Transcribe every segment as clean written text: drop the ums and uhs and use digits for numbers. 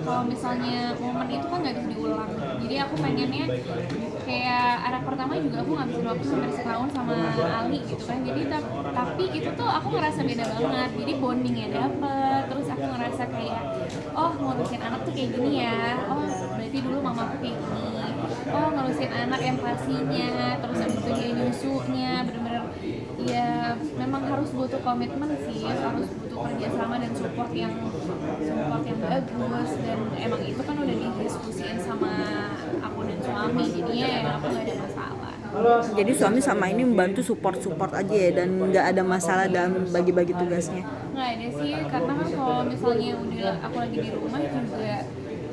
kalau misalnya momen itu kan nggak bisa diulang. Jadi aku pengennya kayak anak pertama juga aku ngabisin waktu hampir setahun sama Ali gitu kan. Jadi tapi itu tuh aku ngerasa beda banget. Jadi bondingnya dapet. Terus aku ngerasa kayak oh ngurusin anak tuh kayak gini ya. Oh berarti dulu mamaku kayak gini. Oh ngurusin anak empatinya, terus habis itu dia nyusunya, bener-bener ya memang harus butuh komitmen sih, harus butuh kerjasama dan support yang bagus. Dan emang itu kan udah didiskusiin sama aku dan suami, jadinya ya aku nggak ada masalah. Jadi suami sama ini membantu support aja ya, dan nggak ada masalah dalam bagi-bagi tugasnya. Nggak ada sih, karena kan kalau misalnya udah aku lagi di rumah juga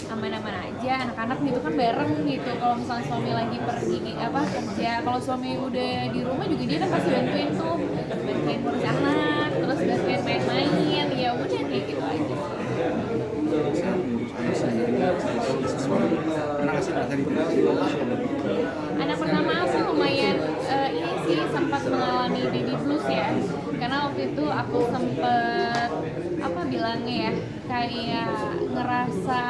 aman-aman aja, anak-anak gitu kan bareng gitu. Kalau misalnya suami lagi pergi kerja, kalau suami udah di rumah juga dia kan pasti bantuin tuh, bantuin ngurus anak, terus bantuin main-main, ya udah kayak gitu aja. Pernah ngasih rasa gitu? Anak pertama aku lumayan ini sih sempat mengalami baby blues ya, karena waktu itu aku sempet apa bilangnya ya, kayak ngerasa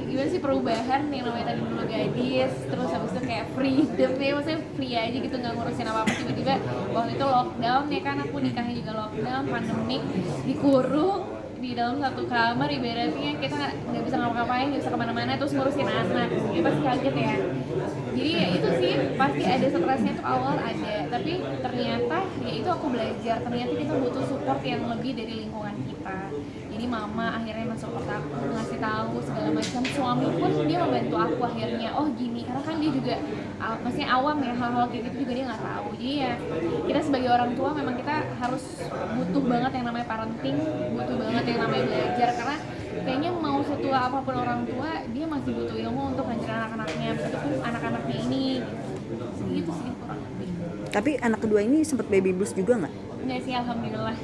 gimana sih perubahan yang namanya tadi dulu gadis, terus habis itu kayak freedom ya, maksudnya free aja gitu, nggak ngurusin apa-apa. Tiba-tiba waktu itu lockdown ya kan, aku nikahnya juga lockdown, pandemik, dikurung di dalam satu kamar, ibaratnya kita nggak bisa ngapa-ngapain, nggak bisa kemana-mana, terus ngurusin anak, ya pasti kaget ya. Jadi ya itu sih pasti ada stresnya tuh awal ada, tapi ternyata ya itu aku belajar, ternyata kita butuh support yang lebih dari lingkungan kita. Jadi mama akhirnya mensupport aku, ngasih tahu segala macam. Suami pun dia membantu aku akhirnya, oh gini, karena kan dia juga maksudnya awam ya, hal-hal kayak gitu juga dia nggak tahu. Jadi ya kita sebagai orang tua memang kita harus butuh banget yang namanya parenting, butuh banget yang namanya belajar, karena kayaknya mau setua apapun orang tua dia masih butuh ilmu untuk ngajarin anak-anaknya, meskipun anak-anaknya ini gitu sih kurang lebih. Tapi anak kedua ini sempat baby blues juga nggak? Enggak sih, alhamdulillah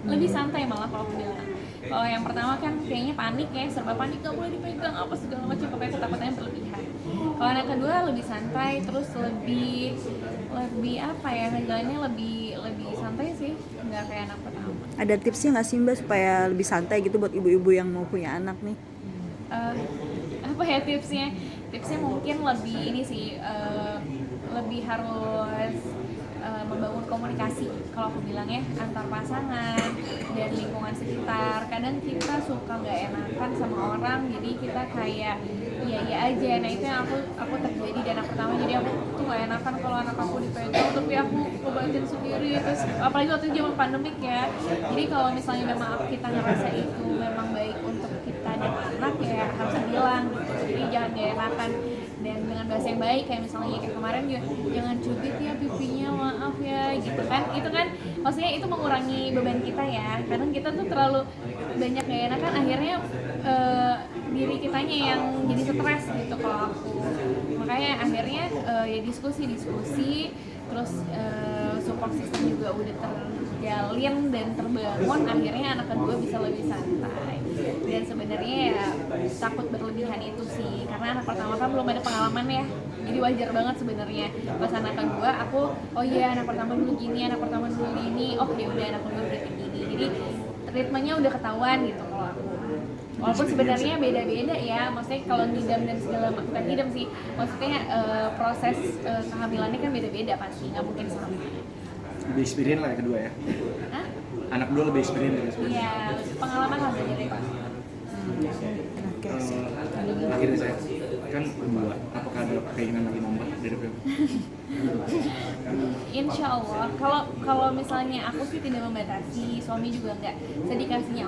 lebih santai malah kalau aku bilang. Kalau yang pertama kan kayaknya panik ya, serba panik, gak boleh dipegang apa segala macam, pokoknya ketakutannya berlebihan. Kalau anak kedua lebih santai, terus lebih apa ya, ngejalaninnya lebih santai sih, nggak kayak anak pertama. Ada tipsnya nggak sih Mbak supaya lebih santai gitu buat ibu-ibu yang mau punya anak nih? Apa ya tipsnya? Tipsnya mungkin lebih ini sih, lebih harus membangun komunikasi, kalau aku bilang ya, antar pasangan dan lingkungan sekitar. Kadang kita suka nggak enakan sama orang, jadi kita kayak iya aja. Nah itu yang aku terjadi di anak pertama, jadi aku tuh nggak enakan kalau anak aku dipegang tapi aku obatin sendiri. Terus apalagi waktu itu zaman pandemik ya, jadi kalau misalnya memang kita ngerasa itu memang baik untuk kita dan anak ya harus bilang gitu. Jadi jangan nggak enakan, dan dengan bahasa yang baik, kayak misalnya kayak kemarin juga, jangan cubit ya pipinya, maaf ya gitu kan. Itu kan maksudnya itu mengurangi beban kita ya, kadang kita tuh terlalu banyak gak enakan, akhirnya diri kitanya yang jadi stres gitu kalau aku. Makanya akhirnya ya diskusi terus support system juga udah terjalin dan terbangun, akhirnya anak kedua bisa lebih santai. Dan sebenarnya ya takut berlebihan itu sih, karena anak pertama kan belum ada pengalaman ya, jadi wajar banget sebenarnya. Pas anak kedua aku, oh iya anak pertama dulu gini, anak pertama dulu gini, oh ya udah anak kedua berarti gini, jadi ritmenya udah ketahuan gitu kalau aku. Walaupun sebenarnya beda-beda ya, maksudnya kalau ngidam dan segala macam, bukan ngidam sih, maksudnya proses kehamilannya kan beda-beda pasti, nggak mungkin sama. Lebih experience lah yang kedua ya. Hah? Anak kedua lebih experience dari sebelumnya. Iya, pengalaman lah beda deh. Akhirnya saya kan kedua, apakah ada keinginan lagi nambah dari berapa? Insya Allah, kalau misalnya aku sih tidak membatasi, suami juga enggak, saya dikasihnya